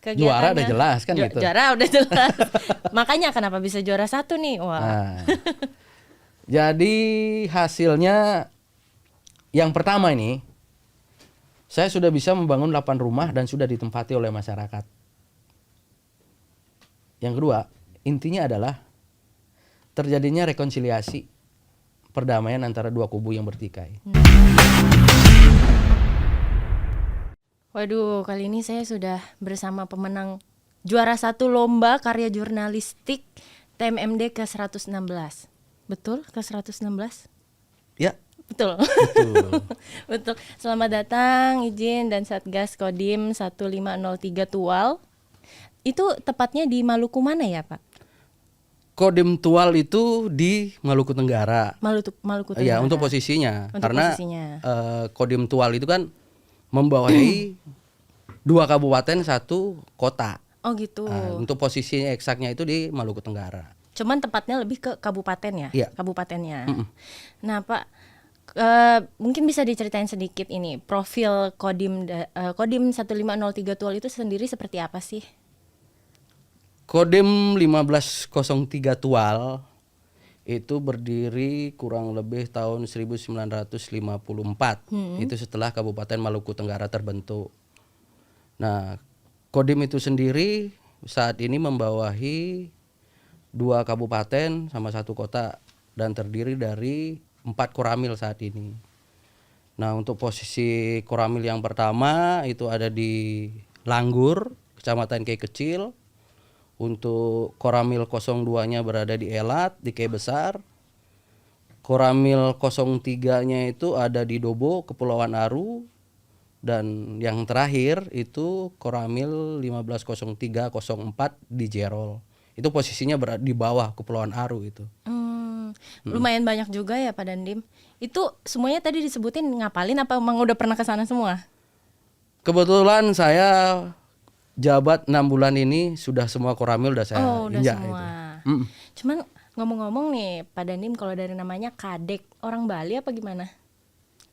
Juara udah jelas kan gitu. Juara udah jelas. Makanya kenapa bisa juara 1 nih? Wah. Nah, jadi hasilnya yang pertama ini, saya sudah bisa membangun 8 rumah dan sudah ditempati oleh masyarakat. Yang kedua, intinya adalah terjadinya rekonsiliasi, perdamaian antara dua kubu yang bertikai. Waduh, kali ini saya sudah bersama pemenang juara 1 lomba karya jurnalistik TMMD ke-116. Betul? Ke-116? Ya. Betul. Betul. Selamat datang, izin dan Satgas Kodim 1503 Tual. Itu tepatnya di Maluku mana ya, Pak? Kodim Tual itu di Maluku Tenggara. Maluku Tenggara. Ya, untuk posisinya. Untuk karena posisinya. Kodim Tual itu kan membawahi 2 kabupaten 1 kota. Oh gitu. Untuk posisinya eksaknya itu di Maluku Tenggara. Cuman tepatnya lebih ke kabupaten ya? Iya. Kabupatennya. Nah Pak, mungkin bisa diceritain sedikit ini profil Kodim 1503 Tual itu sendiri seperti apa sih? Kodim 1503 Tual itu berdiri kurang lebih tahun 1954. Itu setelah Kabupaten Maluku Tenggara terbentuk. Nah, Kodim itu sendiri saat ini membawahi 2 kabupaten sama 1 kota dan terdiri dari 4 koramil saat ini. Nah, untuk posisi koramil yang pertama itu ada di Langgur, Kecamatan Kei Kecil. Untuk koramil 02-nya berada di Elat, di Kei Besar. Koramil 03-nya itu ada di Dobo, Kepulauan Aru. Dan yang terakhir itu koramil 150304 di Jerol. Itu posisinya berada di bawah Kepulauan Aru itu. Lumayan banyak juga ya Pak Dandim. Itu semuanya tadi disebutin ngapalin apa emang udah pernah ke sana semua? Kebetulan saya jabat 6 bulan ini sudah semua koramil udah saya injak semua. itu. Cuman ngomong-ngomong nih Pak Dandim, kalau dari namanya Kadek, orang Bali apa gimana?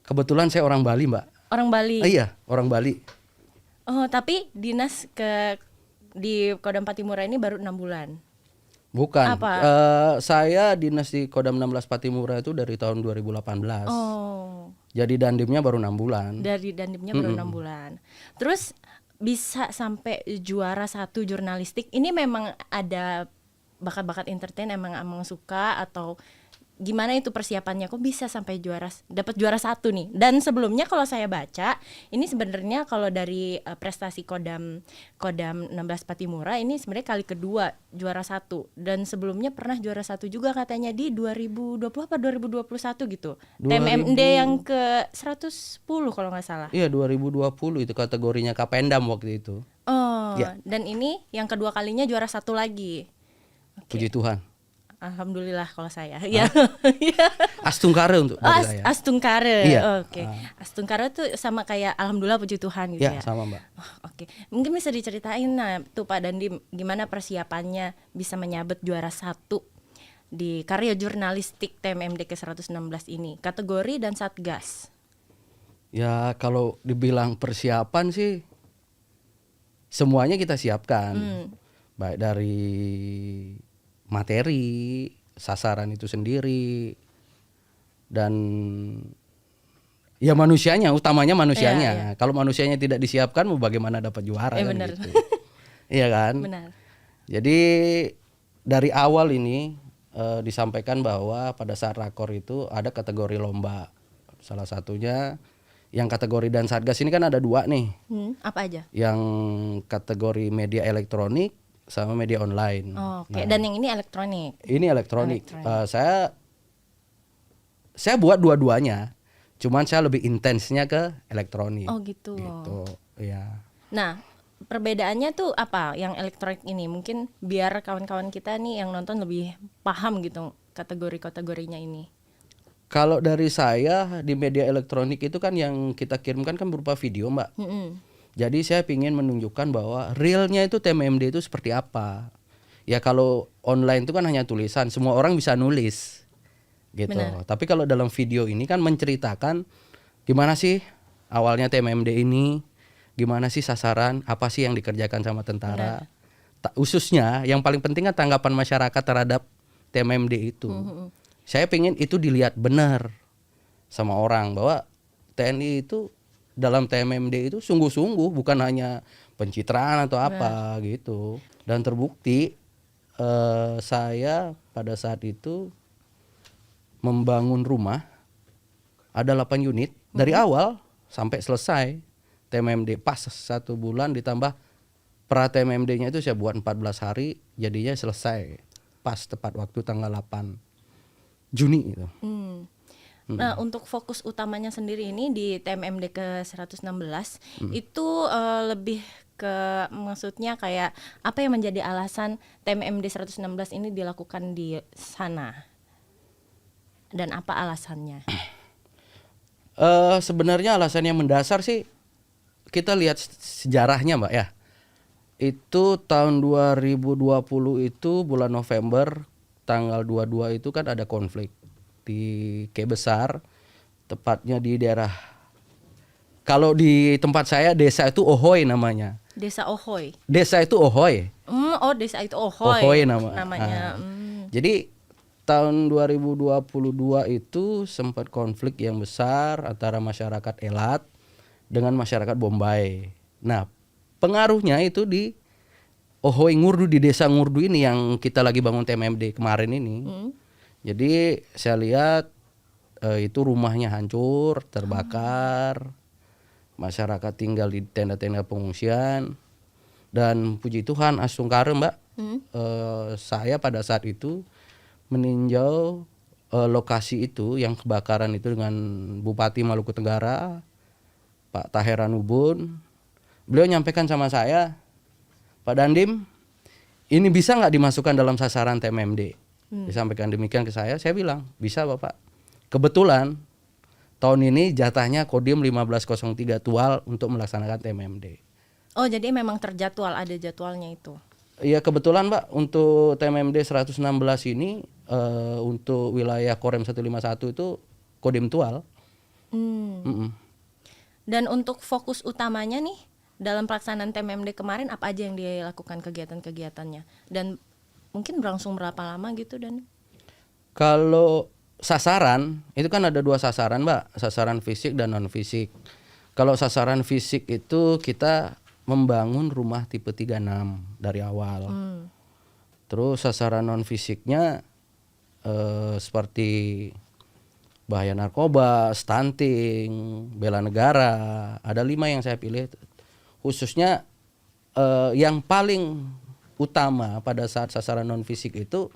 Kebetulan saya orang Bali, Mbak. Orang Bali. Iya, orang Bali. Oh, tapi dinas di Kodam Patimura ini baru 6 bulan. Bukan. Apa? Saya dinas di Kodam 16 Patimura itu dari tahun 2018. Oh. Jadi dandimnya baru 6 bulan. Dari dandimnya baru 6 bulan. Terus bisa sampai juara 1 jurnalistik. Ini memang ada bakat-bakat entertain emang suka atau gimana itu persiapannya, kok bisa sampai dapat juara 1 nih? Dan sebelumnya kalau saya baca, ini sebenarnya kalau dari prestasi Kodam 16 Patimura ini sebenarnya kali kedua juara 1, dan sebelumnya pernah juara 1 juga katanya di 2020 apa 2021 gitu. TMMD yang ke 110 kalau nggak salah. Iya, 2020 itu kategorinya Kapendam waktu itu. Oh, ya. Dan ini yang kedua kalinya juara 1 lagi. Puji Tuhan. Alhamdulillah kalau saya. Ya. Astungkare untuk saya. Astungkare. Iya. Oke. Astungkare tuh sama kayak alhamdulillah puji Tuhan gitu ya. Iya, sama Mbak. Oke. Mungkin bisa diceritain tuh Pak Dandim gimana persiapannya bisa menyabet juara 1 di karya jurnalistik TMMD ke-116 ini, kategori dan Satgas. Ya, kalau dibilang persiapan sih semuanya kita siapkan. Baik dari materi, sasaran itu sendiri, dan ya manusianya, utamanya manusianya. Kalau manusianya tidak disiapkan, mau bagaimana dapat juara kan benar. gitu. Iya kan? Benar. Jadi dari awal ini disampaikan bahwa pada saat rakor itu ada kategori lomba. Salah satunya yang kategori dan Satgas ini kan ada 2 nih. Apa aja? Yang kategori media elektronik sama media online. Oke. Dan yang ini elektronik. Ini elektronik. Saya buat dua-duanya. Cuman saya lebih intensnya ke elektronik. Oh gitu. Ya. Nah, perbedaannya tuh apa? Yang elektronik ini mungkin biar kawan-kawan kita nih yang nonton lebih paham gitu kategori-kategorinya ini. Kalau dari saya di media elektronik itu kan yang kita kirimkan kan berupa video, Mbak. Jadi saya ingin menunjukkan bahwa realnya itu TMMD itu seperti apa. Ya kalau online itu kan hanya tulisan, semua orang bisa nulis gitu. Benar. Tapi kalau dalam video ini kan menceritakan gimana sih awalnya TMMD ini, gimana sih sasaran, apa sih yang dikerjakan sama tentara. Khususnya yang paling penting kan tanggapan masyarakat terhadap TMMD itu. Saya pengen itu dilihat benar sama orang bahwa TNI itu dalam TMMD itu sungguh-sungguh, bukan hanya pencitraan atau apa gitu. Dan terbukti saya pada saat itu membangun rumah ada 8 unit dari awal sampai selesai TMMD, pas 1 bulan ditambah pra TMMD-nya itu saya buat 14 hari, jadinya selesai pas tepat waktu tanggal 8 Juni itu. Nah, untuk fokus utamanya sendiri ini di TMMD ke 116 itu lebih ke, maksudnya kayak apa yang menjadi alasan TMMD 116 ini dilakukan di sana? Dan apa alasannya? Sebenarnya alasan yang mendasar sih kita lihat sejarahnya Mbak ya. Itu tahun 2020 itu bulan November tanggal 22 itu kan ada konflik di Kek Besar, tepatnya di daerah, kalau di tempat saya desa itu Ohoy namanya. Desa Ohoy. Desa itu Ohoy. Oh, desa itu Ohoy. Ohoy namanya. Jadi tahun 2022 itu sempat konflik yang besar antara masyarakat Elat dengan masyarakat Bombay. Nah, pengaruhnya itu di Ohoy Ngurdu, di desa Ngurdu ini yang kita lagi bangun TMMD kemarin ini. Jadi saya lihat itu rumahnya hancur, terbakar. Masyarakat tinggal di tenda-tenda pengungsian. Dan puji Tuhan Asungkare Mbak, saya pada saat itu meninjau lokasi itu yang kebakaran itu dengan Bupati Maluku Tenggara, Pak Taheran Ubun. Beliau nyampaikan sama saya, Pak Dandim, ini bisa nggak dimasukkan dalam sasaran TMMD? Disampaikan demikian ke saya bilang, bisa Bapak. Kebetulan tahun ini jatahnya Kodim 1503 Tual untuk melaksanakan TMMD. Oh, jadi memang terjadwal, ada jadwalnya itu? Iya, kebetulan Mbak, untuk TMMD 116 ini untuk wilayah Korem 151 itu Kodim Tual. Dan untuk fokus utamanya nih dalam pelaksanaan TMMD kemarin apa aja yang dilakukan kegiatan-kegiatannya? Dan mungkin berlangsung berapa lama gitu dan? Kalau sasaran itu kan ada 2 sasaran Mbak, sasaran fisik dan non fisik. Kalau sasaran fisik itu kita membangun rumah tipe 36 dari awal. Terus sasaran non fisiknya seperti bahaya narkoba, stunting, bela negara, ada 5 yang saya pilih. Khususnya yang paling utama pada saat sasaran non fisik itu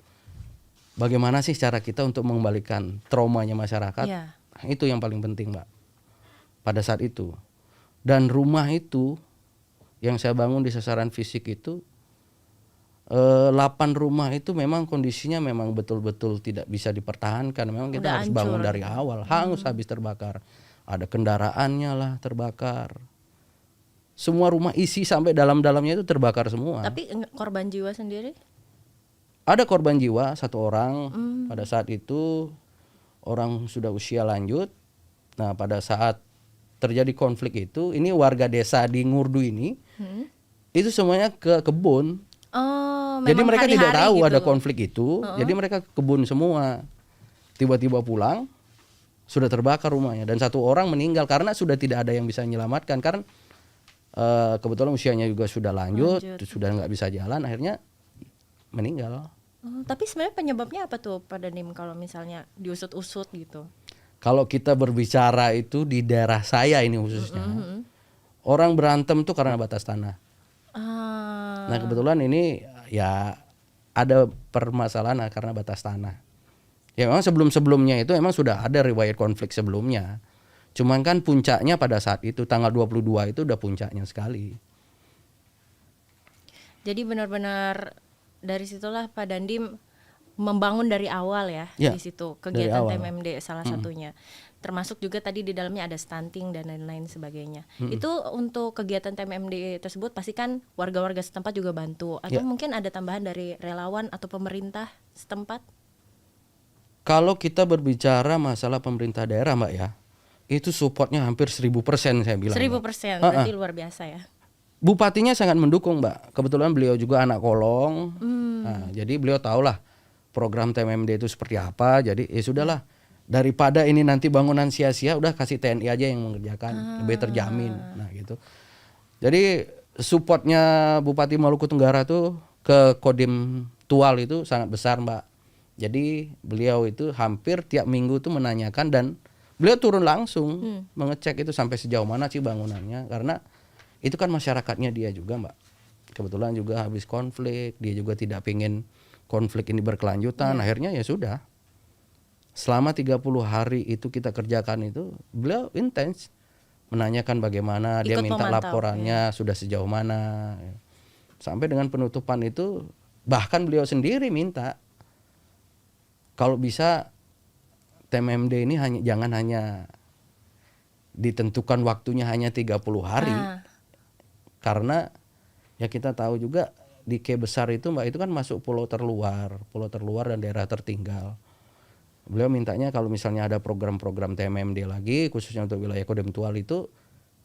bagaimana sih cara kita untuk mengembalikan traumanya masyarakat. Itu yang paling penting Mbak pada saat itu. Dan rumah itu yang saya bangun di sasaran fisik itu 8 rumah itu memang kondisinya memang betul-betul tidak bisa dipertahankan. Memang kita harus bangun dari awal, hangus habis terbakar. Ada kendaraannya lah terbakar. Semua rumah isi sampai dalam-dalamnya itu terbakar semua. Tapi korban jiwa sendiri? Ada korban jiwa 1 orang. Pada saat itu orang sudah usia lanjut. Nah, pada saat terjadi konflik itu, ini warga desa di Ngurdu ini, itu semuanya ke kebun. Jadi mereka tidak tahu gitu ada konflik itu. Jadi mereka ke kebun semua. Tiba-tiba pulang, sudah terbakar rumahnya. Dan 1 orang meninggal karena sudah tidak ada yang bisa menyelamatkan. Karena kebetulan usianya juga sudah lanjut. Sudah nggak bisa jalan, akhirnya meninggal. Tapi sebenarnya penyebabnya apa tuh Pak Dandim kalau misalnya diusut-usut gitu? Kalau kita berbicara itu di daerah saya ini khususnya, orang berantem tuh karena batas tanah. Nah, kebetulan ini ya ada permasalahan karena batas tanah. Ya memang sebelum-sebelumnya itu memang sudah ada riwayat konflik sebelumnya. Cuman kan puncaknya pada saat itu tanggal 22 itu udah puncaknya sekali. Jadi benar-benar dari situlah Pak Dandim membangun dari awal ya di situ kegiatan TMMD salah satunya. Termasuk juga tadi di dalamnya ada stunting dan lain-lain sebagainya. Itu untuk kegiatan TMMD tersebut pasti kan warga-warga setempat juga bantu atau mungkin ada tambahan dari relawan atau pemerintah setempat? Kalau kita berbicara masalah pemerintah daerah Mbak ya, itu supportnya hampir 1000% saya bilang. 1000%, berarti luar biasa ya. Bupatinya sangat mendukung, Mbak. Kebetulan beliau juga anak kolong. Nah, jadi beliau tahulah program TMMD itu seperti apa. Jadi ya sudahlah, daripada ini nanti bangunan sia-sia, udah kasih TNI aja yang mengerjakan, lebih terjamin. Nah gitu. Jadi supportnya Bupati Maluku Tenggara tuh ke Kodim Tual itu sangat besar, Mbak. Jadi beliau itu hampir tiap minggu tuh menanyakan, dan beliau turun langsung mengecek itu sampai sejauh mana sih bangunannya, karena itu kan masyarakatnya dia juga, Mbak. Kebetulan juga habis konflik, dia juga tidak pengen konflik ini berkelanjutan. Akhirnya ya sudah, selama 30 hari itu kita kerjakan itu, beliau intens menanyakan bagaimana, dia Ikut minta memantau, laporannya sudah sejauh mana. Sampai dengan penutupan itu, bahkan beliau sendiri minta kalau bisa TMMD ini jangan hanya ditentukan waktunya hanya 30 hari. Karena ya kita tahu juga di K besar itu, Mbak, itu kan masuk pulau terluar dan daerah tertinggal. Beliau mintanya kalau misalnya ada program-program TMMD lagi khususnya untuk wilayah Kodim Tual itu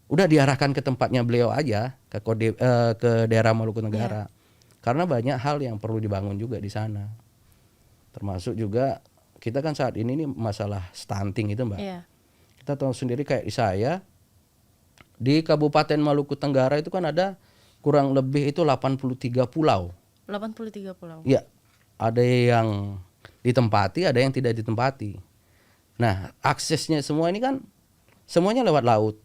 udah diarahkan ke tempatnya beliau aja, ke daerah Maluku Tenggara. Karena banyak hal yang perlu dibangun juga di sana. Termasuk juga kita kan saat ini nih masalah stunting itu, Mbak. Kita tahu sendiri kayak di saya di Kabupaten Maluku Tenggara itu kan ada kurang lebih itu 83 pulau. 83 pulau. Iya. Ada yang ditempati, ada yang tidak ditempati. Nah, aksesnya semua ini kan semuanya lewat laut.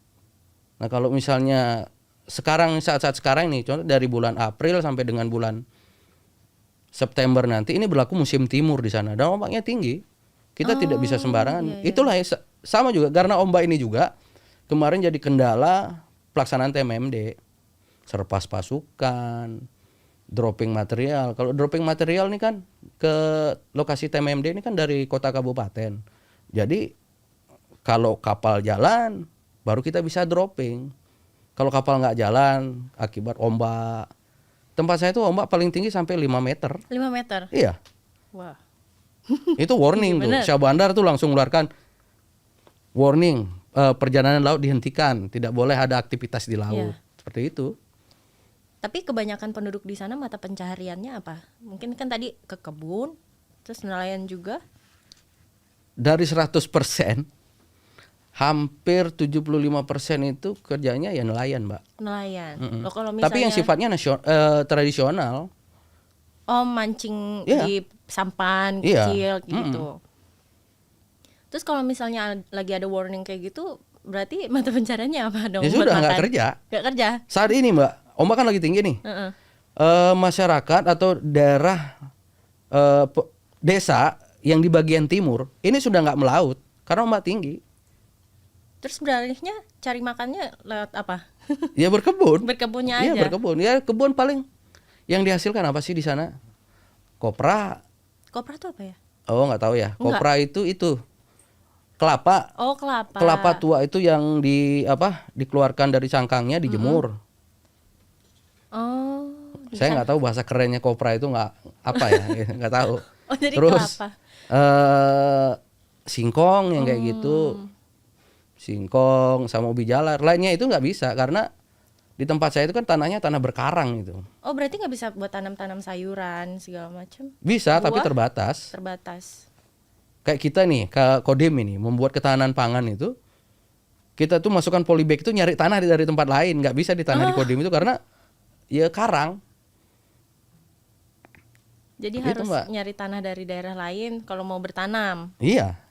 Nah, kalau misalnya sekarang, saat-saat sekarang nih, contoh dari bulan April sampai dengan bulan September nanti, ini berlaku musim timur di sana dan ombaknya tinggi. Kita tidak bisa sembarangan. Itulah ya, sama juga karena ombak ini juga kemarin jadi kendala pelaksanaan TMMD. Serpas pasukan, dropping material. Kalau dropping material ini kan ke lokasi TMMD ini kan dari kota kabupaten. Jadi kalau kapal jalan baru kita bisa dropping. Kalau kapal nggak jalan akibat ombak. Tempat saya itu ombak paling tinggi sampai 5 meter. 5 meter? Iya. Wah. Itu warning tuh. Syah Bandar tuh langsung mengeluarkan warning, perjalanan laut dihentikan, tidak boleh ada aktivitas di laut. Seperti itu. Tapi kebanyakan penduduk di sana mata pencahariannya apa? Mungkin kan tadi ke kebun, terus nelayan juga. Dari 100%, hampir 75% itu kerjanya ya nelayan, Mbak. Nelayan. Loh, kalau misalnya, tapi yang sifatnya tradisional. Oh, mancing di sampan kecil gitu. Terus kalau misalnya lagi ada warning kayak gitu, berarti mata pencariannya apa dong? Ya sudah, nggak kerja. Nggak kerja. Saat ini, Mbak, ombak kan lagi tinggi nih. Masyarakat atau daerah desa yang di bagian timur ini sudah nggak melaut karena ombak tinggi. Terus beralihnya cari makannya lewat apa? Ya berkebun. Berkebunnya aja. Iya, berkebun. Ya kebun paling yang dihasilkan apa sih di sana? Kopra. Kopra itu apa ya? Oh, nggak tahu ya. Kopra itu kelapa. Oh, kelapa. Kelapa tua itu yang dikeluarkan dari cangkangnya, dijemur. Oh. Saya nggak tahu bahasa kerennya kopra itu nggak apa ya, nggak tahu. Oh, jadi terus kelapa. Singkong yang kayak gitu, singkong sama ubi jalar. Lainnya itu nggak bisa karena di tempat saya itu kan tanahnya tanah berkarang itu. Oh, berarti nggak bisa buat tanam-tanam sayuran segala macam? Bisa, buah, tapi terbatas. Terbatas. Kayak kita nih, Kodim ini membuat ketahanan pangan itu, kita tuh masukkan polybag itu nyari tanah dari tempat lain, nggak bisa di tanah di Kodim itu karena ya karang. Jadi harus nyari tanah dari daerah lain kalau mau bertanam. Iya.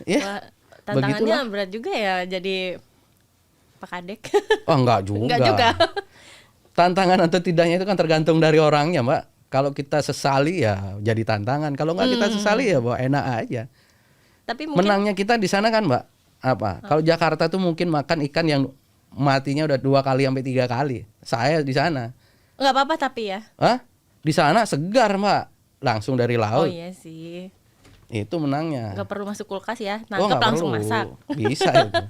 Wah, tantangannya berat juga ya jadi Pak Kadek. Oh, enggak juga. Enggak juga. Tantangan atau tidaknya itu kan tergantung dari orangnya, Mbak. Kalau kita sesali ya jadi tantangan. Kalau enggak kita sesali ya bawa enak aja. Tapi mungkin menangnya kita di sana kan, Mbak. Kalau Jakarta tuh mungkin makan ikan yang matinya udah 2 kali sampai 3 kali. Saya di sana. Enggak apa-apa tapi ya. Di sana segar, Mbak. Langsung dari laut. Oh iya sih. Itu menangnya. Enggak perlu masuk kulkas ya. Nangkep langsung masak. Bisa itu.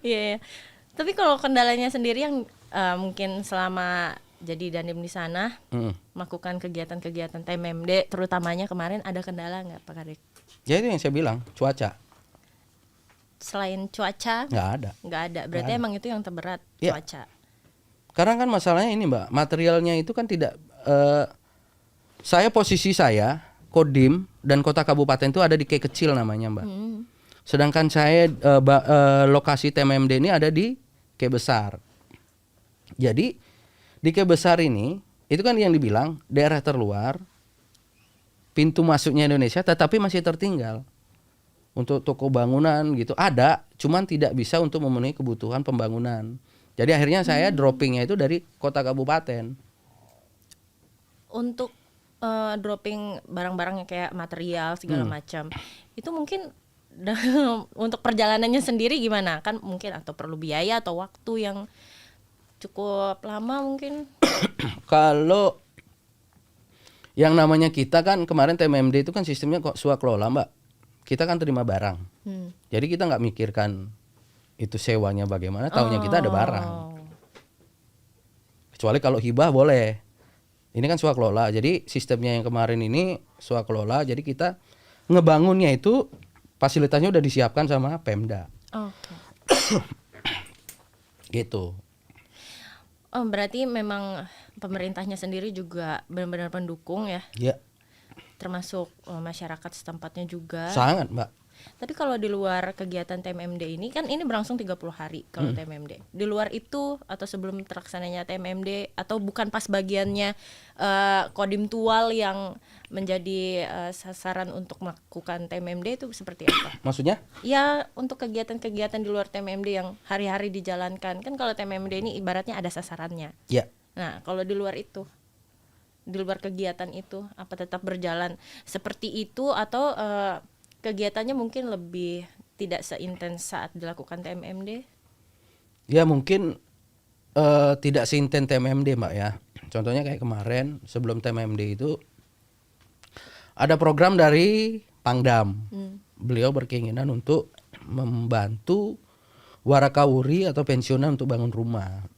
Iya. Tapi kalau kendalanya sendiri yang mungkin selama jadi Dandim di sana melakukan kegiatan-kegiatan TMMD terutamanya kemarin ada kendala nggak Pak Kadek? Ya itu yang saya bilang, cuaca. selain cuaca? Nggak ada. Nggak ada. Berarti emang itu yang terberat, Ya. cuaca. Karena kan masalahnya ini Mbak, materialnya itu kan tidak posisi saya Kodim dan kota kabupaten itu ada di K kecil namanya Mbak. Sedangkan saya lokasi TMMD ini ada di K besar. Jadi di K besar ini itu kan yang dibilang daerah terluar, pintu masuknya Indonesia, tetapi masih tertinggal. Untuk toko bangunan gitu ada, cuman tidak bisa untuk memenuhi kebutuhan pembangunan. Jadi akhirnya saya droppingnya itu dari kota kabupaten. Untuk dropping barang-barangnya kayak material segala macam, itu mungkin untuk perjalanannya sendiri gimana? Kan mungkin atau perlu biaya atau waktu yang cukup lama mungkin. Kalau yang namanya kita kan kemarin TMMD itu kan sistemnya kok swakelola Mbak. Kita kan terima barang. Jadi kita nggak mikirkan itu sewanya bagaimana, taunya kita ada barang. Kecuali kalau hibah boleh. Ini kan swakelola. Jadi sistemnya yang kemarin ini swakelola. Jadi kita ngebangunnya itu fasilitasnya udah disiapkan sama Pemda. Gitu. Oh, berarti memang pemerintahnya sendiri juga benar-benar pendukung ya? Ya. Termasuk masyarakat setempatnya juga. Sangat, Mbak. Tapi kalau di luar kegiatan TMMD ini kan ini berlangsung 30 hari kalau TMMD. Di luar itu atau sebelum terlaksananya TMMD atau bukan pas bagiannya Kodim Tual yang menjadi sasaran untuk melakukan TMMD itu seperti apa? Maksudnya? Ya, untuk kegiatan-kegiatan di luar TMMD yang hari-hari dijalankan. Kan kalau TMMD ini ibaratnya ada sasarannya. Ya. Nah, kalau di luar itu, di luar kegiatan itu, apa tetap berjalan seperti itu atau kegiatannya mungkin lebih tidak seintens saat dilakukan TMMD? Ya mungkin tidak seintens TMMD Mbak ya. Contohnya kayak kemarin sebelum TMMD itu ada program dari Pangdam. Beliau berkeinginan untuk membantu warakawuri atau pensiunan untuk bangun rumah.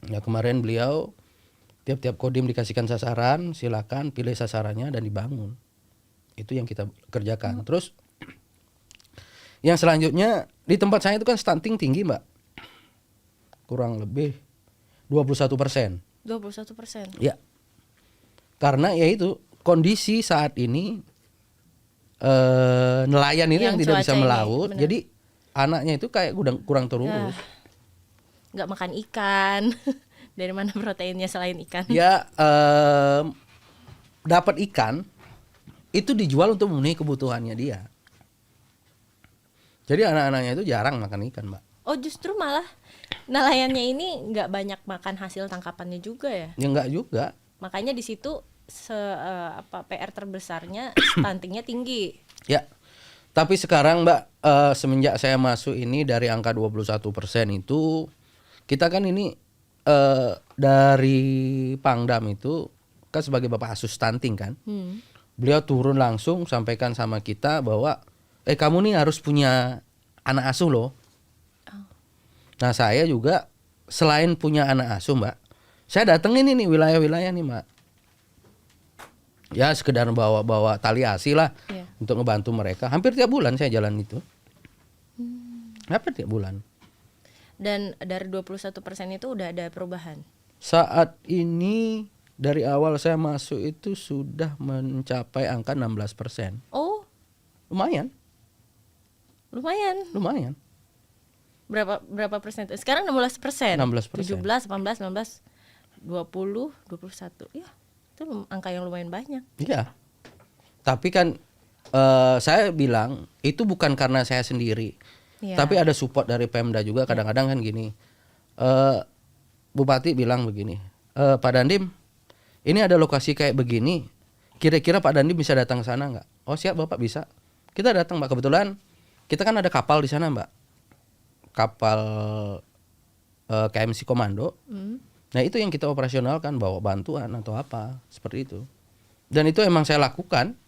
Ya kemarin beliau tiap-tiap kodim dikasihkan sasaran, silakan pilih sasarannya dan dibangun. Itu yang kita kerjakan. Terus yang selanjutnya di tempat saya itu kan stunting tinggi Mbak. Kurang lebih 21%. 21%? Ya. Karena ya itu kondisi saat ini nelayan ini yang tidak bisa melaut. Jadi anaknya itu kayak kurang terurus. Nggak makan ikan. Dari mana proteinnya selain ikan? Ya dapat ikan itu dijual untuk memenuhi kebutuhannya dia. Jadi anak-anaknya itu jarang makan ikan, Mbak. Oh, justru malah nelayannya ini nggak banyak makan hasil tangkapannya juga ya? Ya nggak juga. Makanya di situ PR terbesarnya stuntingnya tinggi. Ya. Tapi sekarang Mbak semenjak saya masuk ini dari angka 21% itu kita kan ini dari Pangdam itu kan sebagai Bapak Asuh stunting kan. Beliau turun langsung sampaikan sama kita bahwa kamu nih harus punya anak asuh loh. Nah saya juga selain punya anak asuh Mbak, saya datengin ini wilayah-wilayah nih Mbak. Ya sekedar bawa tali asi lah untuk ngebantu mereka. Hampir tiap bulan saya jalan itu. Hampir tiap bulan. Dan dari 21% itu udah ada perubahan? Saat ini dari awal saya masuk itu sudah mencapai angka 16%. Oh, lumayan. Berapa persen? Sekarang 16%. 16%. 17, 18, 19, 20, 21. Ya, itu angka yang lumayan banyak. Iya. Tapi kan saya bilang itu bukan karena saya sendiri. Ya. Tapi ada support dari Pemda juga. Kadang-kadang kan gini. Bupati bilang begini, Pak Dandim, ini ada lokasi kayak begini, kira-kira Pak Dandim bisa datang ke sana nggak? Oh siap Bapak bisa. Kita datang Mbak, kebetulan kita kan ada kapal di sana Mbak, kapal KMC Komando. Nah itu yang kita operasionalkan, bawa bantuan atau apa seperti itu. Dan itu emang saya lakukan.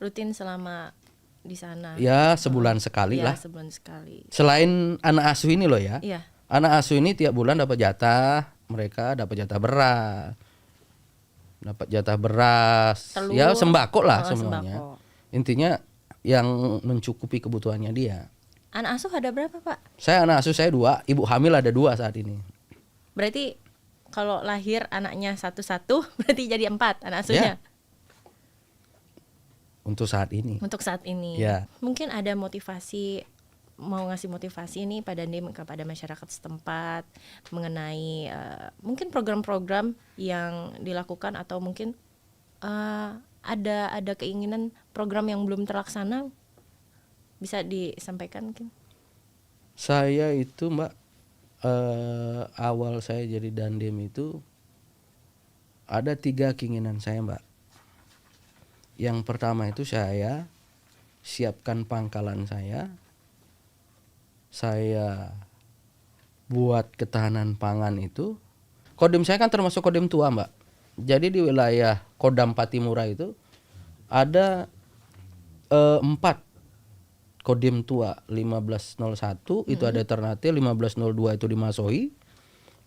Rutin selama di sana? Ya sebulan sekali lah. Sebulan sekali. Selain anak asuh ini loh ya. Iya. Anak asuh ini tiap bulan dapat jatah. Mereka dapat jatah beras, telur, ya sembako lah semuanya. Sembako. Intinya yang mencukupi kebutuhannya dia. Anak asuh ada berapa, Pak? Saya anak asuh saya 2, ibu hamil ada 2 saat ini. Berarti kalau lahir anaknya satu-satu berarti jadi 4 anak asuhnya. Ya. Untuk saat ini. Untuk saat ini. Ya. Mungkin ada motivasi, mau ngasih motivasi nih Pak Dandim kepada masyarakat setempat mengenai mungkin program-program yang dilakukan, atau mungkin ada keinginan program yang belum terlaksana, bisa disampaikan mungkin. Saya itu Mbak, awal saya jadi Dandim itu ada 3 keinginan saya Mbak. Yang pertama itu saya siapkan pangkalan saya buat ketahanan pangan itu. Kodim saya kan termasuk kodim tua Mbak. Jadi di wilayah Kodam Patimura itu ada 4 kodim tua. 1501 itu ada Ternate, 1502 itu di Masohi,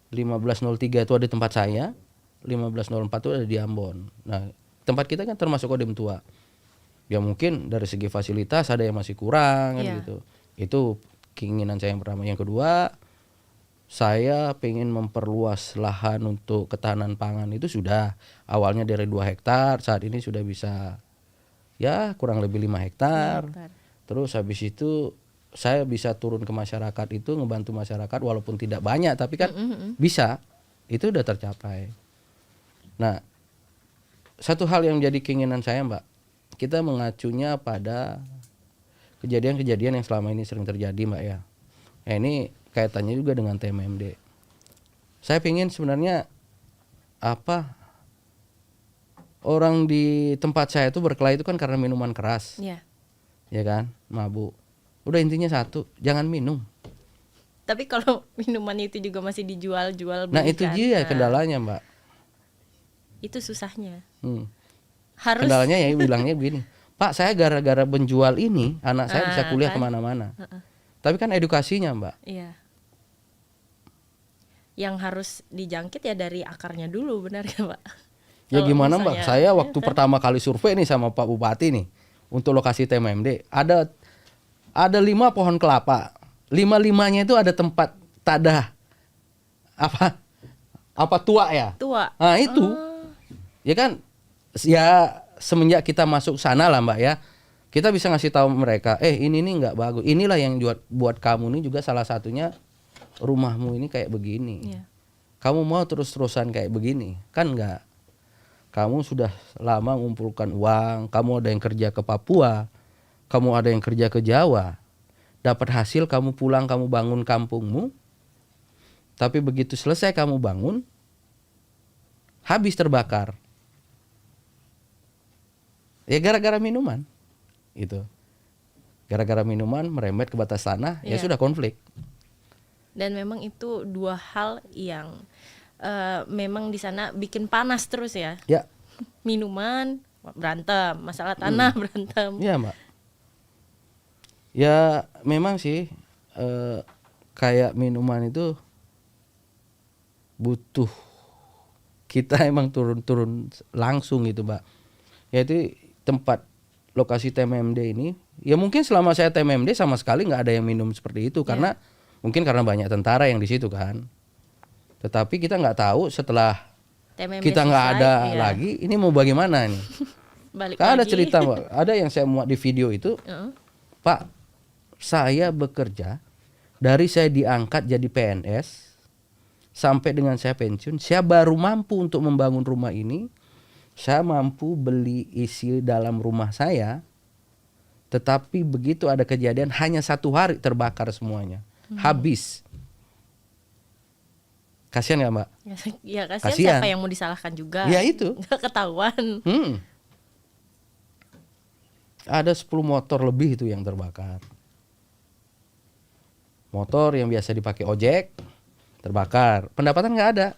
1503 itu ada tempat saya, 1504 itu ada di Ambon. Nah, tempat kita kan termasuk kodim tua. Ya mungkin dari segi fasilitas ada yang masih kurang kan gitu. Itu keinginan saya yang pertama. Yang kedua, saya pengen memperluas lahan untuk ketahanan pangan. Itu sudah awalnya dari 2 hektar, saat ini sudah bisa ya kurang lebih 5 hektar. Terus habis itu saya bisa turun ke masyarakat itu, ngebantu masyarakat walaupun tidak banyak tapi kan bisa. Itu udah tercapai. Nah, satu hal yang jadi keinginan saya Mbak, kita mengacunya pada kejadian-kejadian yang selama ini sering terjadi Mbak ya. Nah, ini kaitannya juga dengan TMMD. Saya pengen sebenarnya orang di tempat saya itu berkelahi itu kan karena minuman keras. Iya. Ya kan, mabuk. Udah intinya satu, jangan minum. Tapi kalau minuman itu juga masih dijual-jual. Nah itu dia kendalanya Mbak. Itu susahnya. Harus. Kendalanya ya bilangnya begini, Pak saya gara-gara menjual ini anak saya bisa kuliah kan? Kemana-mana. Tapi kan edukasinya Mbak. Iya. Yang harus dijangkit ya dari akarnya dulu, benar ya Pak? Ya gimana Mbak, saya waktu pertama kali survei nih sama Pak Bupati nih untuk lokasi TMMD, ada 5 pohon kelapa, 5-5-nya itu ada tempat tadah apa tua ya? Tua. Nah itu, ya kan, ya semenjak kita masuk sana lah Mbak ya, kita bisa ngasih tahu mereka, ini nih nggak bagus, inilah yang buat kamu nih juga salah satunya rumahmu ini kayak begini. Yeah. Kamu mau terus-terusan kayak begini, kan nggak? Kamu sudah lama mengumpulkan uang, kamu ada yang kerja ke Papua, kamu ada yang kerja ke Jawa, dapat hasil kamu pulang, kamu bangun kampungmu, tapi begitu selesai kamu bangun, habis terbakar. Ya gara-gara minuman, itu. Gara-gara minuman merembet ke batas tanah, ya sudah konflik. Dan memang itu 2 hal yang memang di sana bikin panas terus ya. Ya. Minuman berantem, masalah tanah berantem. Ya Mbak. Ya memang sih kayak minuman itu butuh kita emang turun langsung gitu Mbak. Yaitu tempat lokasi TMMD ini. Ya mungkin selama saya TMMD sama sekali nggak ada yang minum seperti itu karena mungkin karena banyak tentara yang di situ kan. Tetapi kita nggak tahu setelah TMMD kita nggak ada lagi, ini mau bagaimana nih? Kan ada cerita Mbak, ada yang saya muat di video itu, Pak, saya bekerja dari saya diangkat jadi PNS sampai dengan saya pensiun, saya baru mampu untuk membangun rumah ini, saya mampu beli isi dalam rumah saya, tetapi begitu ada kejadian hanya 1 hari terbakar semuanya, habis. Kasihan ya Mbak? Ya kasihan. Siapa yang mau disalahkan juga? Ya itu. Nggak ketahuan. Ada 10 motor lebih itu yang terbakar. Motor yang biasa dipakai ojek terbakar. Pendapatan nggak ada.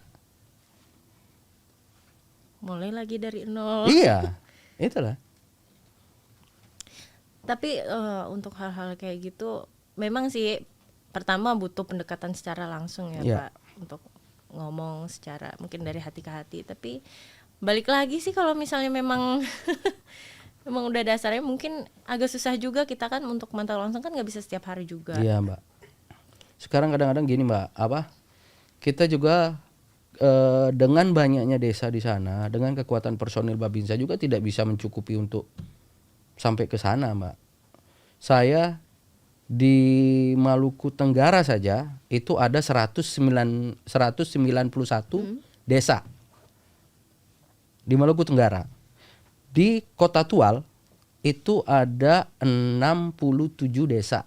Mulai lagi dari nol. Iya, itulah. Tapi untuk hal-hal kayak gitu, memang sih pertama butuh pendekatan secara langsung ya Pak, untuk ngomong secara mungkin dari hati ke hati. Tapi balik lagi sih kalau misalnya memang Emang udah dasarnya mungkin agak susah juga kita kan untuk mantau langsung kan nggak bisa setiap hari juga. Iya Mbak. Sekarang kadang-kadang gini Mbak, kita juga dengan banyaknya desa di sana, dengan kekuatan personil Babinsa juga tidak bisa mencukupi untuk sampai ke sana Mbak. Saya di Maluku Tenggara saja itu ada 191 desa di Maluku Tenggara. Di Kota Tual itu ada 67 desa.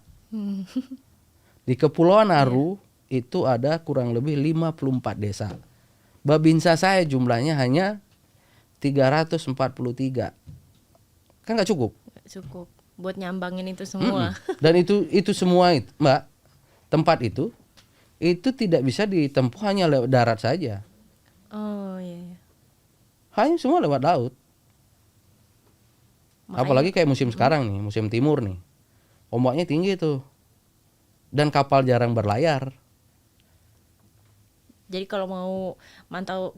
Di Kepulauan Aru itu ada kurang lebih 54 desa. Babinsa saya jumlahnya hanya 343. Kan nggak cukup. Cukup buat nyambangin itu semua. Dan itu semua Mbak, tempat itu tidak bisa ditempuh hanya lewat darat saja. Oh iya. Hanya semua lewat laut. Apalagi kayak musim sekarang nih, musim timur nih. Ombaknya tinggi tuh. Dan kapal jarang berlayar. Jadi kalau mau mantau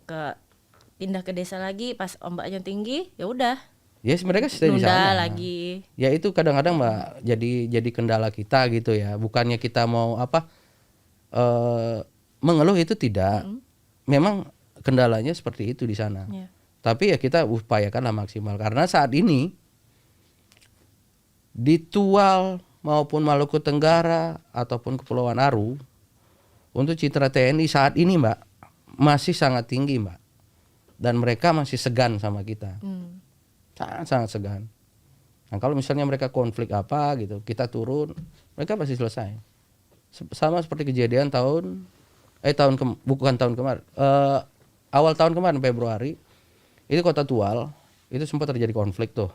pindah ke desa lagi pas ombaknya tinggi, ya udah. Yes, mereka stay di Nunda sana. lagi. Ya itu kadang-kadang Mbak jadi kendala kita gitu ya. Bukannya kita mau mengeluh, itu tidak. Memang kendalanya seperti itu di sana. Yeah. Tapi ya kita upayakanlah maksimal karena saat ini di Tual maupun Maluku Tenggara ataupun Kepulauan Aru untuk citra TNI saat ini Mbak masih sangat tinggi Mbak, dan mereka masih segan sama kita, sangat segan. Nah kalau misalnya mereka konflik apa gitu, kita turun, mereka pasti selesai. Sama seperti kejadian awal tahun kemarin Februari itu Kota Tual itu sempat terjadi konflik tuh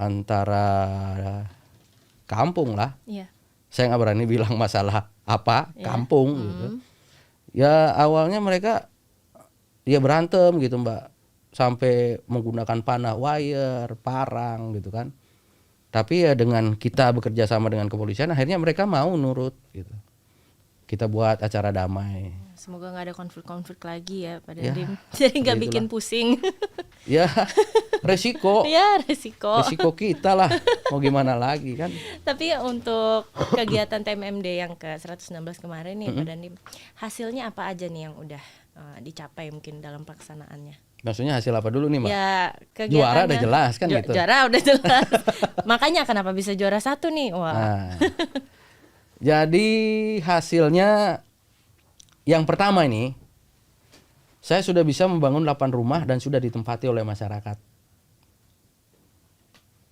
antara kampung lah. Iya. Saya nggak berani bilang masalah kampung gitu. Ya awalnya mereka ya berantem gitu Mbak, sampai menggunakan panah wire, parang gitu kan. Tapi ya dengan kita bekerja sama dengan kepolisian akhirnya mereka mau nurut gitu. Kita buat acara damai. Semoga nggak ada konflik-konflik lagi ya Pak Ya, Dandim. Jadi nggak ya bikin itulah. pusing. Ya resiko. Ya resiko. Resiko kita lah, mau gimana lagi kan. Tapi untuk kegiatan TMMD yang ke 116 kemarin nih Pak Dandim, hasilnya apa aja nih yang udah dicapai mungkin dalam pelaksanaannya? Maksudnya hasil apa dulu nih Mbak? Ya kegiatannya. Juara udah jelas kan gitu. Juara udah jelas. Makanya kenapa bisa juara 1 nih? Wah. Nah, jadi hasilnya yang pertama ini, saya sudah bisa membangun 8 rumah dan sudah ditempati oleh masyarakat.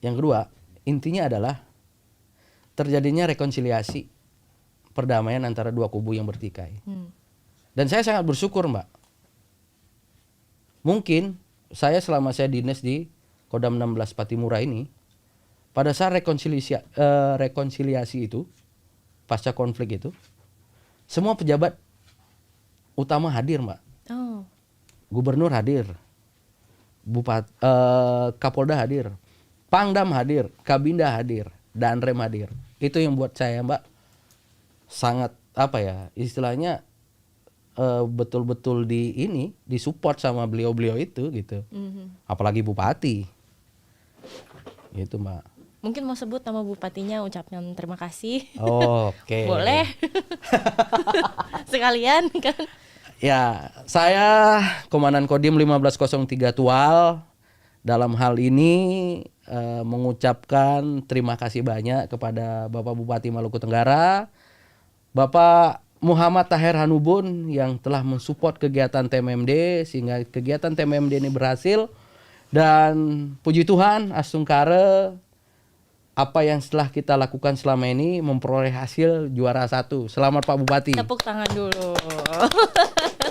Yang kedua, intinya adalah terjadinya rekonsiliasi, perdamaian antara dua kubu yang bertikai. Dan saya sangat bersyukur Mbak. Mungkin saya selama saya dinas di Kodam 16 Patimura ini, pada saat rekonsiliasi itu, pasca konflik itu, semua pejabat utama hadir Mbak. Oh. Gubernur hadir, Kapolda hadir, Pangdam hadir, Kabinda hadir, Danrem hadir. Itu yang buat saya Mbak sangat istilahnya betul-betul disupport sama beliau-beliau itu gitu. Apalagi bupati. Gitu Mbak. Mungkin mau sebut nama bupatinya, ucapkan terima kasih. Oke. Boleh. Sekalian kan. Ya, saya Komandan Kodim 1503 Tual dalam hal ini mengucapkan terima kasih banyak kepada Bapak Bupati Maluku Tenggara, Bapak Muhammad Taher Hanubun yang telah mensupport kegiatan TMMD sehingga kegiatan TMMD ini berhasil, dan puji Tuhan Astungkare apa yang setelah kita lakukan selama ini memperoleh hasil juara 1. Selamat Pak Bupati. Tepuk tangan dulu.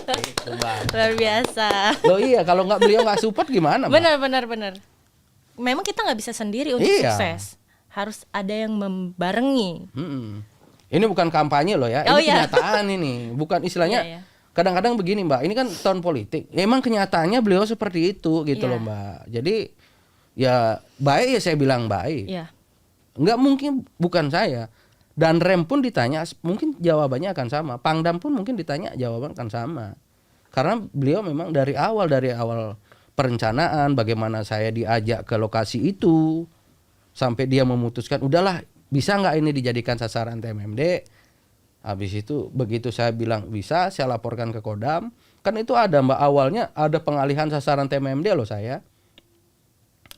Itu, Luar biasa. Loh iya, kalau beliau nggak support gimana Mbak? Benar. Memang kita nggak bisa sendiri untuk sukses. Harus ada yang membarengi. Ini bukan kampanye loh ya, ini kenyataan ini, bukan istilahnya. Iya. Kadang-kadang begini Mbak, ini kan tahun politik. Emang kenyataannya beliau seperti itu gitu loh Mbak. Jadi ya baik ya saya bilang baik. Iya. Nggak mungkin bukan saya. Dan Rem pun ditanya mungkin jawabannya akan sama. Pangdam pun mungkin ditanya jawaban akan sama. Karena beliau memang dari awal perencanaan, bagaimana saya diajak ke lokasi itu sampai dia memutuskan udahlah bisa nggak ini dijadikan sasaran TMMD. Habis itu begitu saya bilang bisa, saya laporkan ke Kodam. Kan itu ada Mbak, awalnya ada pengalihan sasaran TMMD loh saya.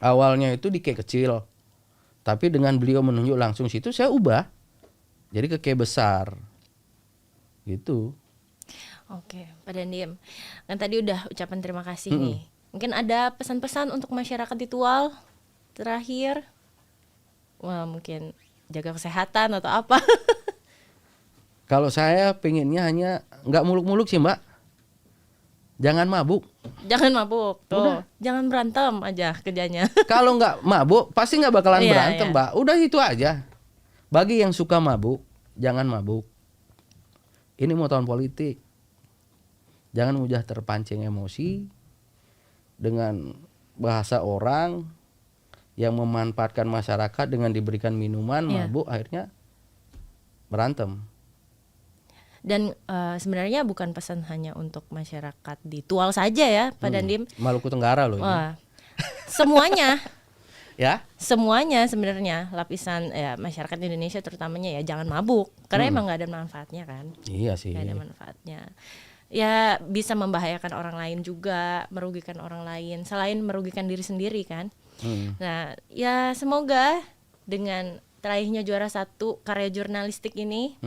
Awalnya itu di K kecil. Tapi dengan beliau menunjuk langsung situ saya ubah. Jadi ke K besar. Gitu. Oke, Pak Dandim. Kan tadi udah ucapan terima kasih nih. Mungkin ada pesan-pesan untuk masyarakat Ditual terakhir? Wah, mungkin jaga kesehatan atau apa? Kalau saya pengennya hanya nggak muluk-muluk sih Mbak. Jangan mabuk. Jangan mabuk tuh. Udah. Jangan berantem aja kerjanya. Kalau nggak mabuk pasti nggak bakalan Iya, berantem iya. Mbak. Udah itu aja. Bagi yang suka mabuk, jangan mabuk. Ini mau tahun politik. Jangan mudah terpancing emosi dengan bahasa orang yang memanfaatkan masyarakat dengan diberikan minuman, Iya. mabuk, akhirnya berantem. Dan sebenarnya bukan pesan hanya untuk masyarakat Ditual saja ya, Pak Dandim. Maluku Tenggara loh ini. Wah, semuanya, Ya, semuanya sebenarnya lapisan masyarakat Indonesia terutamanya ya jangan mabuk, karena emang nggak ada manfaatnya kan, iya sih. nggak ada manfaatnya. Ya bisa membahayakan orang lain juga, merugikan orang lain, selain merugikan diri sendiri kan. Nah, ya semoga dengan terakhirnya juara 1 karya jurnalistik ini.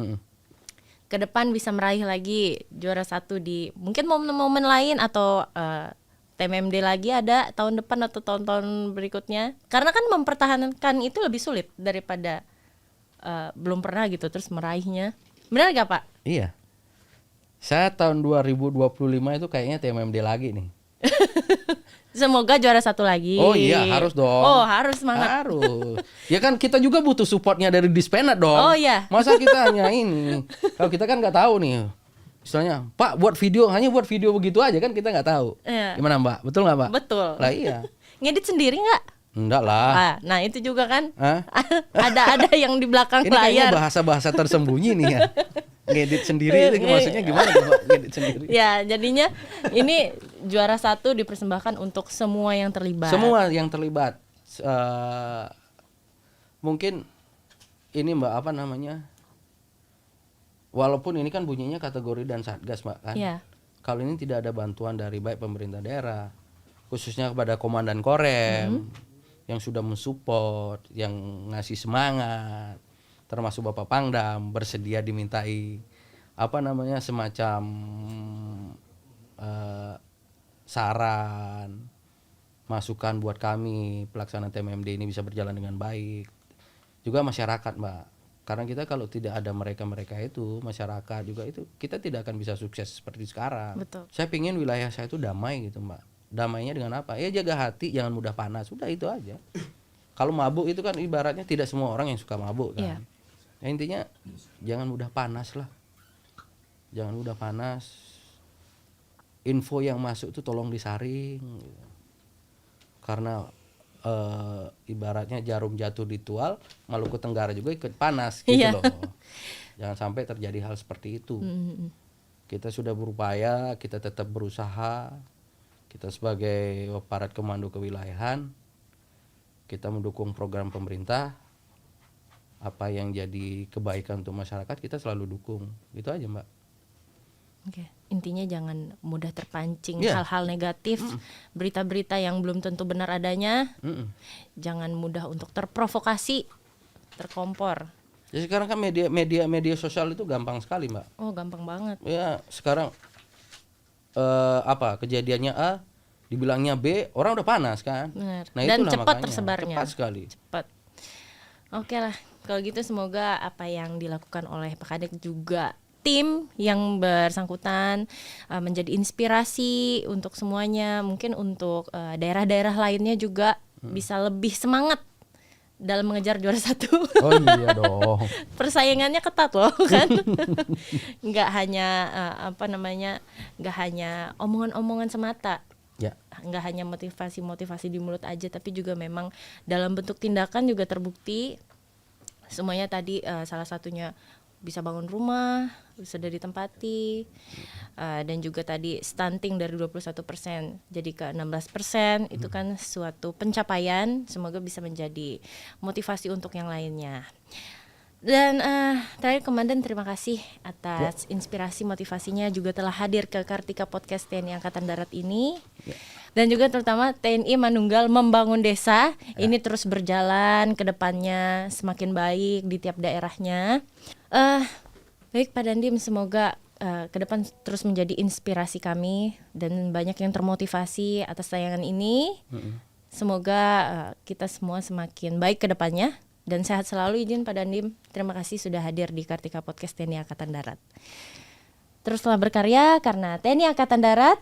Ke depan bisa meraih lagi juara 1 di mungkin momen-momen lain atau TMMD lagi ada tahun depan atau tahun-tahun berikutnya, karena kan mempertahankan itu lebih sulit daripada belum pernah gitu terus meraihnya. Benar gak Pak? Iya. Saya tahun 2025 itu kayaknya TMMD lagi nih. Semoga juara 1 lagi. Oh iya, harus dong. Oh harus semangat. Harus. Ya kan kita juga butuh supportnya dari Dispenat dong. Oh iya. Masa kita hanya ini. Kalau kita kan nggak tahu nih. Misalnya, Pak buat video, hanya buat video begitu aja kan kita nggak tahu. Iya. Gimana Mbak? Betul nggak Mbak? Betul. Lah iya. Ngedit sendiri nggak? Enggak lah. Nah itu juga kan. Hah? ada yang di belakang Ini kayaknya layar. bahasa-bahasa tersembunyi nih ya. Ngedit sendiri itu maksudnya gimana Mbak? Ngedit sendiri. Ya jadinya ini juara 1 dipersembahkan untuk semua yang terlibat. Semua yang terlibat. Mungkin ini Mbak apa namanya? Walaupun ini kan bunyinya kategori dan satgas Mbak kan. Iya. Kalau ini tidak ada bantuan dari baik pemerintah daerah, khususnya kepada komandan Korem yang sudah mensupport, yang ngasih semangat, termasuk Bapak Pangdam bersedia dimintai apa namanya semacam saran, masukan buat kami pelaksanaan TMMD ini bisa berjalan dengan baik. Juga masyarakat Mbak, karena kita kalau tidak ada mereka-mereka itu, masyarakat juga itu, kita tidak akan bisa sukses seperti sekarang. Betul. Saya pingin wilayah saya itu damai gitu Mbak. Damainya dengan apa? Ya jaga hati, jangan mudah panas, udah itu aja. Kalau mabuk itu kan ibaratnya tidak semua orang yang suka mabuk kan. Iya. Ya, intinya jangan mudah panas lah. Jangan mudah panas. Info yang masuk itu tolong disaring. Karena ibaratnya jarum jatuh di tual, Maluku Tenggara juga ikut panas gitu Iya. loh. Jangan sampai terjadi hal seperti itu. Kita sudah berupaya, kita tetap berusaha. Kita sebagai aparat komando kewilayahan, kita mendukung program pemerintah. Apa yang jadi kebaikan untuk masyarakat kita selalu dukung. Gitu aja Mbak. Oke. Intinya jangan mudah terpancing Iya. hal-hal negatif, berita-berita yang belum tentu benar adanya. Mm-mm. Jangan mudah untuk terprovokasi, terkompor. Ya sekarang kan media sosial itu gampang sekali Mbak. Oh gampang banget. Ya sekarang kejadiannya A dibilangnya B, orang udah panas kan. Benar. Nah, Dan itulah cepat makanya. tersebarnya. Cepat sekali. Cepat. Oke lah, kalau gitu semoga apa yang dilakukan oleh Pak Kadek juga tim yang bersangkutan menjadi inspirasi untuk semuanya, mungkin untuk daerah-daerah lainnya juga bisa lebih semangat dalam mengejar juara 1. Oh iya dong. Persaingannya ketat loh kan. Nggak hanya nggak hanya omongan-omongan semata. Ya. Nggak hanya motivasi-motivasi di mulut aja, tapi juga memang dalam bentuk tindakan juga terbukti. Semuanya tadi salah satunya bisa bangun rumah, sudah ditempati, dan juga tadi stunting dari 21% jadi ke 16%, itu kan suatu pencapaian, semoga bisa menjadi motivasi untuk yang lainnya. Dan terakhir Komandan, terima kasih atas inspirasi motivasinya juga telah hadir ke Kartika Podcast TNI Angkatan Darat ini. Dan juga terutama TNI Manunggal Membangun Desa ini terus berjalan ke depannya semakin baik di tiap daerahnya. Baik Pak Dandim, semoga ke depan terus menjadi inspirasi kami dan banyak yang termotivasi atas tayangan ini. Semoga kita semua semakin baik ke depannya dan sehat selalu. Izin Pak Dandim, terima kasih sudah hadir di Kartika Podcast TNI Angkatan Darat. Teruslah berkarya karena TNI Angkatan Darat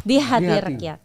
di hati rakyat.